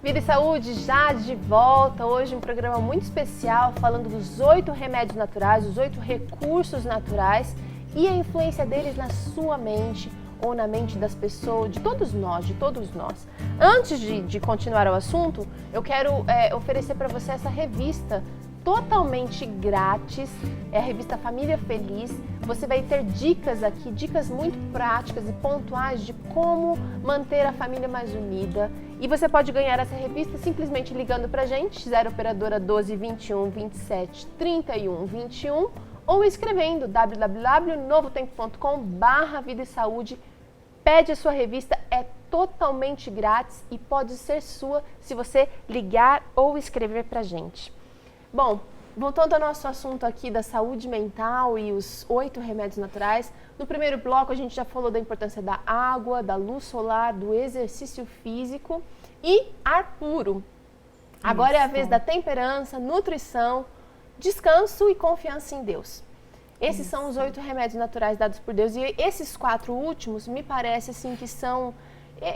Vida e Saúde já de volta, hoje um programa muito especial falando dos 8 remédios naturais, os 8 recursos naturais e a influência deles na sua mente ou na mente das pessoas, de todos nós. Antes de continuar o assunto, eu quero oferecer para você essa revista totalmente grátis, é a revista Família Feliz. Você vai ter dicas aqui, dicas muito práticas e pontuais de como manter a família mais unida. E você pode ganhar essa revista simplesmente ligando pra gente, 0 operadora 12 21 27 31 21, ou escrevendo www.novotempo.com/vida e saúde. Pede a sua revista, é totalmente grátis e pode ser sua se você ligar ou escrever pra gente. Bom, voltando ao nosso assunto aqui da saúde mental e os 8 remédios naturais, no primeiro bloco a gente já falou da importância da água, da luz solar, do exercício físico e ar puro. Agora é a vez da temperança, nutrição, descanso e confiança em Deus. Esses são os 8 remédios naturais dados por Deus e esses 4 últimos me parece assim que são...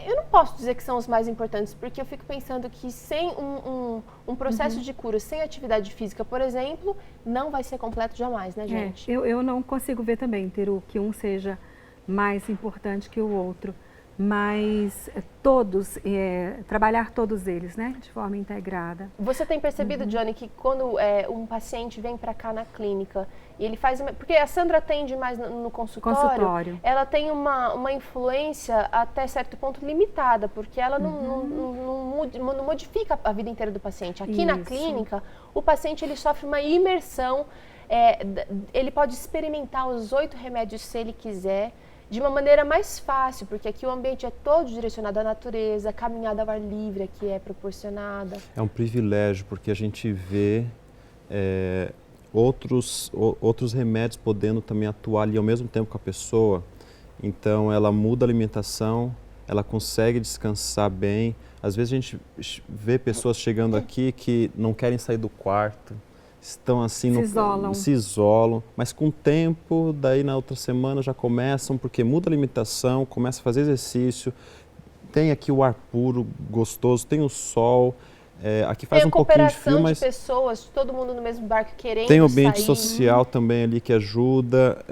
Eu não posso dizer que são os mais importantes, porque eu fico pensando que sem um processo de cura, sem atividade física, por exemplo, não vai ser completo jamais, né, gente? Eu não consigo ver também, Teru, que um seja mais importante que o outro, mas todos, trabalhar todos eles, né, de forma integrada. Você tem percebido, Johnny, que quando um paciente vem para cá na clínica e ele faz... Porque a Sandra atende mais no consultório, ela tem uma influência até certo ponto limitada, porque ela não modifica a vida inteira do paciente. Aqui na clínica, o paciente ele sofre uma imersão, ele pode experimentar os 8 remédios se ele quiser, de uma maneira mais fácil, porque aqui o ambiente é todo direcionado à natureza, a caminhada ao ar livre aqui é proporcionada. É um privilégio, porque a gente vê outros remédios podendo também atuar ali ao mesmo tempo com a pessoa. Então ela muda a alimentação, ela consegue descansar bem. Às vezes a gente vê pessoas chegando aqui que não querem sair do quarto, estão assim, se isolam, mas com o tempo, daí na outra semana já começam, porque muda a alimentação, começa a fazer exercício, tem aqui o ar puro, gostoso, tem o sol, aqui faz um pouquinho de frio, mas... Tem a cooperação de pessoas, todo mundo no mesmo barco querendo tem o ambiente sair. social também ali que ajuda,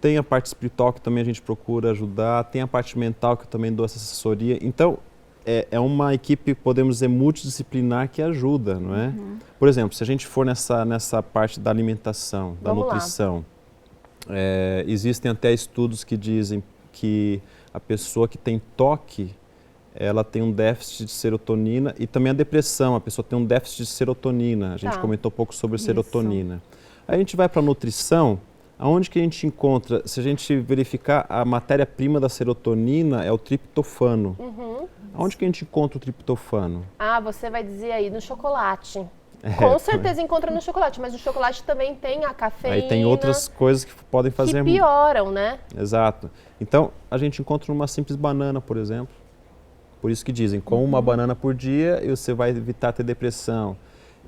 tem a parte espiritual que também a gente procura ajudar, tem a parte mental que eu também dou essa assessoria, então... É uma equipe, podemos dizer, multidisciplinar que ajuda, não é? Por exemplo, se a gente for nessa parte da alimentação, da nutrição, existem até estudos que dizem que a pessoa que tem toque, ela tem um déficit de serotonina e também a depressão, a pessoa tem um déficit de serotonina. A gente comentou um pouco sobre serotonina. Aí a gente vai para a nutrição, aonde que a gente encontra, se a gente verificar a matéria-prima da serotonina é o triptofano. Onde que a gente encontra o triptofano? Ah, você vai dizer aí, no chocolate. Com certeza encontra no chocolate, mas o chocolate também tem a cafeína. Aí tem outras coisas que podem fazer... Que pioram, né? Exato. Então, a gente encontra numa simples banana, por exemplo. Por isso que dizem, com uma banana por dia, você vai evitar ter depressão.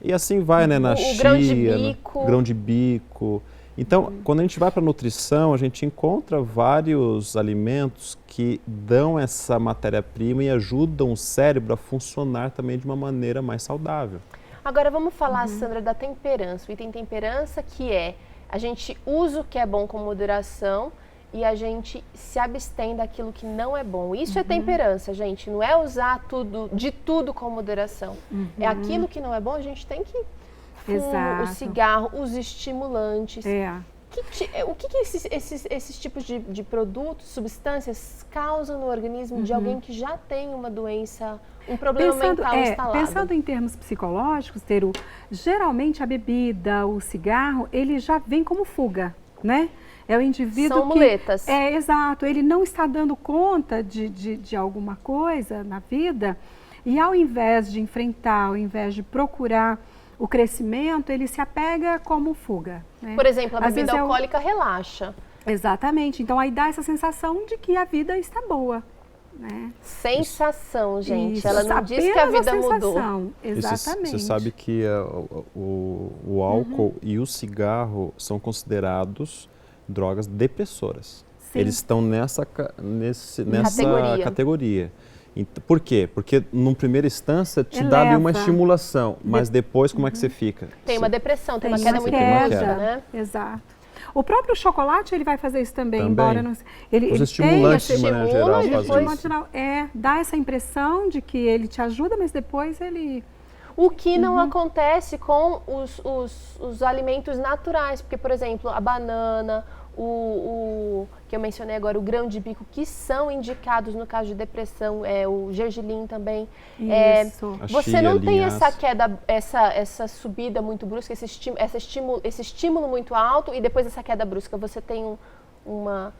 E assim vai, né? Na chia, grão de bico. Grão de bico. Então, quando a gente vai para a nutrição, a gente encontra vários alimentos que dão essa matéria-prima e ajudam o cérebro a funcionar também de uma maneira mais saudável. Agora vamos falar, Sandra, da temperança. O item temperança que a gente usa o que é bom com moderação e a gente se abstém daquilo que não é bom. Isso é temperança, gente. Não é usar de tudo com moderação. É aquilo que não é bom, a gente tem que... o cigarro, os estimulantes. O que esses tipos de produtos, substâncias causam no organismo de alguém que já tem uma doença, um problema mental instalado? Pensando em termos psicológicos, Teru, geralmente a bebida, o cigarro, ele já vem como fuga, né? É o indivíduo São muletas. Exato, ele não está dando conta de alguma coisa na vida e ao invés de enfrentar, ao invés de procurar o crescimento, ele se apega como fuga. Né? Por exemplo, a bebida alcoólica relaxa. Exatamente. Então, aí dá essa sensação de que a vida está boa. Né? Sensação, gente. Isso. Ela não diz que a vida mudou. Exatamente. Você sabe que o álcool e o cigarro são considerados drogas depressoras. Eles estão nessa categoria. Por quê? Porque num primeira instância te dá ali uma Eleva. estimulação, mas depois como é que você fica? Tem uma depressão, tem uma Tem queda uma muito queda. brusca, né? Exato. O próprio chocolate, ele vai fazer isso também, Também. embora não... Ele Os tem estimulantes, esse- de maneira estimula geral, e fazem depois- isso. dá essa impressão de que ele te ajuda, mas depois ele... O que não acontece com os alimentos naturais, porque, por exemplo, a banana, o que eu mencionei agora, o grão de bico, que são indicados no caso de depressão, o gergelim também. Isso. A Você chia, não tem linhaça. essa queda, essa subida muito brusca, esse estímulo muito alto e depois essa queda brusca. Você tem uma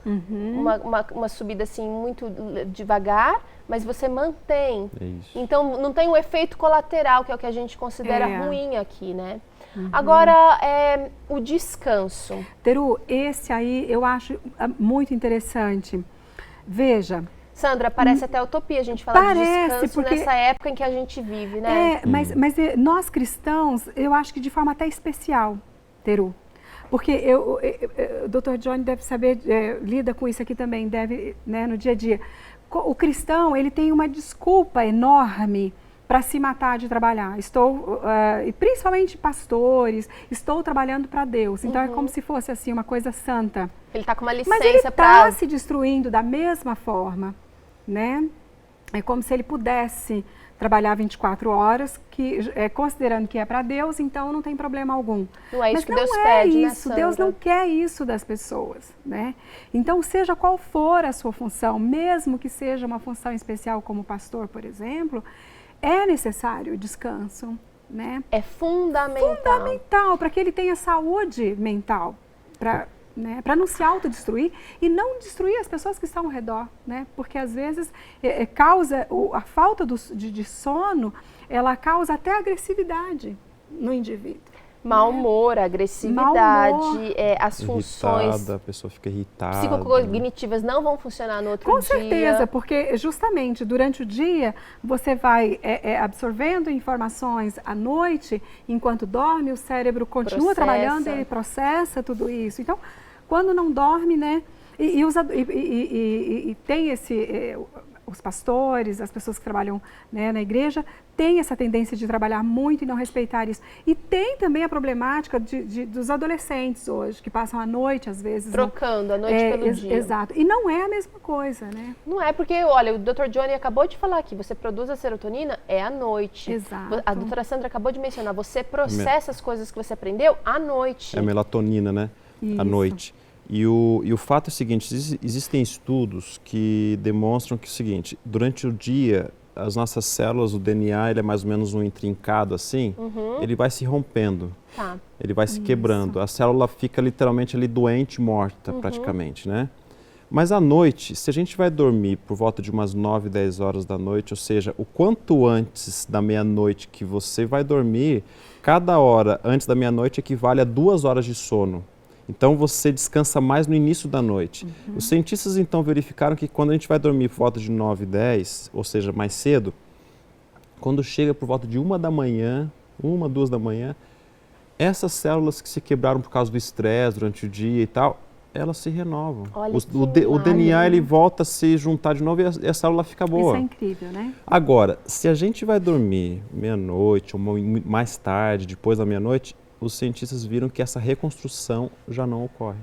subida assim muito devagar, mas você mantém. É isso. Então não tem o efeito colateral, que é o que a gente considera É. ruim aqui, né? Agora, o descanso. Teru, esse aí eu acho muito interessante. Veja, Sandra, parece até utopia a gente falar de Parece, descanso porque- nessa época em que a gente vive, né? mas nós cristãos, eu acho que de forma até especial, Teru. Porque o Dr. Johnny deve saber, lida com isso aqui também, deve, né, no dia a dia. O cristão, ele tem uma desculpa enorme para se matar de trabalhar. E principalmente pastores, estou trabalhando para Deus. Então é como se fosse assim uma coisa santa. Ele tá com uma Mas ele licença está para... se destruindo da mesma forma, né? É como se ele pudesse trabalhar 24 horas, considerando que é para Deus, então não tem problema algum. Não é isso Mas que não Deus é pede, né, isso, Deus Sandra? não quer isso das pessoas, né? Então, seja qual for a sua função, mesmo que seja uma função especial como pastor, por exemplo, é necessário o descanso, né? É fundamental. Fundamental para que ele tenha saúde mental, para não se autodestruir e não destruir as pessoas que estão ao redor, né? Porque às vezes a falta de sono, ela causa até agressividade no indivíduo. Mau humor, agressividade, Mau humor. as funções Irritada, a pessoa fica irritada. psicocognitivas não vão funcionar no outro Com dia. certeza, porque justamente durante o dia você vai absorvendo informações à noite, enquanto dorme, o cérebro continua Processa. trabalhando, ele processa tudo isso. Então, quando não dorme, né? E tem os pastores, as pessoas que trabalham, né, na igreja, têm essa tendência de trabalhar muito e não respeitar isso. E tem também a problemática dos adolescentes hoje, que passam a noite, às vezes. Trocando a noite pelo dia. Exato. E não é a mesma coisa, né? Não é porque, olha, o Dr. Johnny acabou de falar aqui, você produz a serotonina à noite. Exato. A doutora Sandra acabou de mencionar, você processa as coisas que você aprendeu à noite. É a melatonina, né? Isso. À noite. E o fato é o seguinte, existem estudos que demonstram que é o seguinte, durante o dia, as nossas células, o DNA, ele é mais ou menos um intrincado assim, ele vai se rompendo, Tá. ele vai se quebrando. A célula fica literalmente ali doente, morta praticamente, né? Mas à noite, se a gente vai dormir por volta de umas 9, 10 horas da noite, ou seja, o quanto antes da meia-noite que você vai dormir, cada hora antes da meia-noite equivale a 2 horas de sono. Então você descansa mais no início da noite. Os cientistas então verificaram que quando a gente vai dormir por volta de 9, 10, ou seja, mais cedo, quando chega por volta de 1 da manhã, 1, 2 da manhã, essas células que se quebraram por causa do estresse durante o dia e tal, elas se renovam. Olha que O DNA milagre. ele volta a se juntar de novo e a célula fica boa. Isso é incrível, né? Agora, se a gente vai dormir meia-noite ou mais tarde, depois da meia-noite, os cientistas viram que essa reconstrução já não ocorre.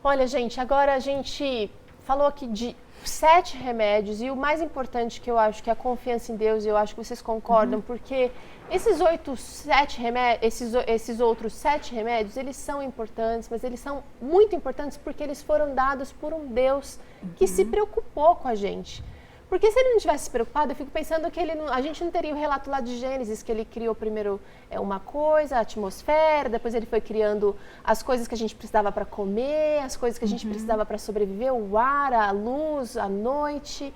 Olha, gente, agora a gente falou aqui de 7 remédios e o mais importante que eu acho que é a confiança em Deus, e eu acho que vocês concordam, porque esses outros 7 remédios, eles são importantes, mas eles são muito importantes porque eles foram dados por um Deus que se preocupou com a gente. Porque se ele não tivesse se preocupado, eu fico pensando que a gente não teria o relato lá de Gênesis, que ele criou primeiro uma coisa, a atmosfera, depois ele foi criando as coisas que a gente precisava para comer, as coisas que a gente precisava para sobreviver, o ar, a luz, a noite.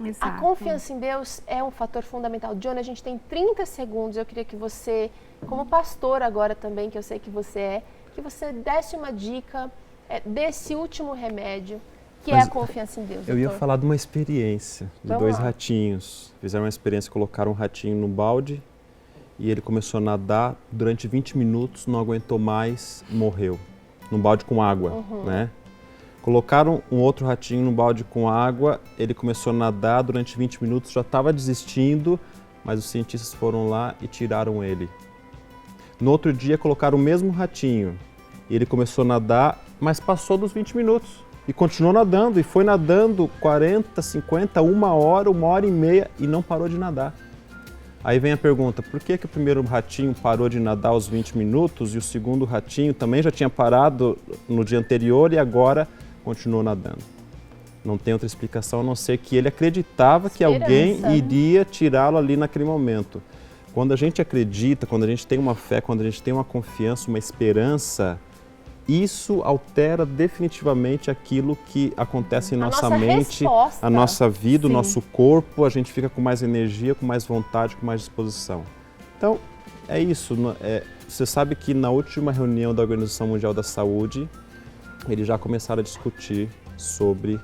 Exato. A confiança em Deus é um fator fundamental. Johnny, a gente tem 30 segundos, eu queria que você, como pastor agora também, que eu sei que você desse uma dica desse último remédio, que é a confiança em Deus. Eu ia doutor. falar de uma experiência de Vamos 2 lá. ratinhos. Fizeram uma experiência, colocaram um ratinho no balde e ele começou a nadar durante 20 minutos, não aguentou mais, morreu. Num balde com água, né? Colocaram um outro ratinho no balde com água, ele começou a nadar durante 20 minutos, já estava desistindo, mas os cientistas foram lá e tiraram ele. No outro dia colocaram o mesmo ratinho, e ele começou a nadar, mas passou dos 20 minutos. E continuou nadando, e foi nadando 40, 50, 1 hora e meia, e não parou de nadar. Aí vem a pergunta, por que o primeiro ratinho parou de nadar aos 20 minutos e o segundo ratinho também já tinha parado no dia anterior e agora continuou nadando? Não tem outra explicação a não ser que ele acreditava que alguém iria tirá-lo ali naquele momento. Quando a gente acredita, quando a gente tem uma fé, quando a gente tem uma confiança, uma esperança, isso altera definitivamente aquilo que acontece em nossa mente, a nossa vida, o nosso corpo, a gente fica com mais energia, com mais vontade, com mais disposição. Então, é isso. Você sabe que na última reunião da Organização Mundial da Saúde, eles já começaram a discutir sobre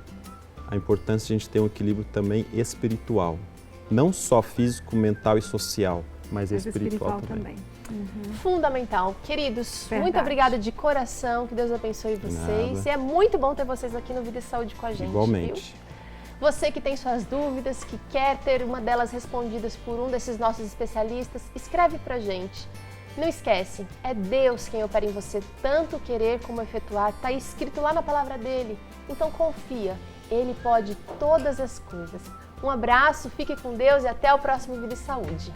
a importância de a gente ter um equilíbrio também espiritual. Não só físico, mental e social, mas espiritual também. Fundamental. Queridos, Verdade. muito obrigada de coração, que Deus abençoe vocês. E é muito bom ter vocês aqui no Vida e Saúde com a gente. Igualmente. Viu? Você que tem suas dúvidas, que quer ter uma delas respondidas por um desses nossos especialistas, escreve pra gente. Não esquece, é Deus quem opera em você, tanto querer como efetuar, está escrito lá na palavra dele. Então confia, Ele pode todas as coisas. Um abraço, fique com Deus e até o próximo Vida e Saúde.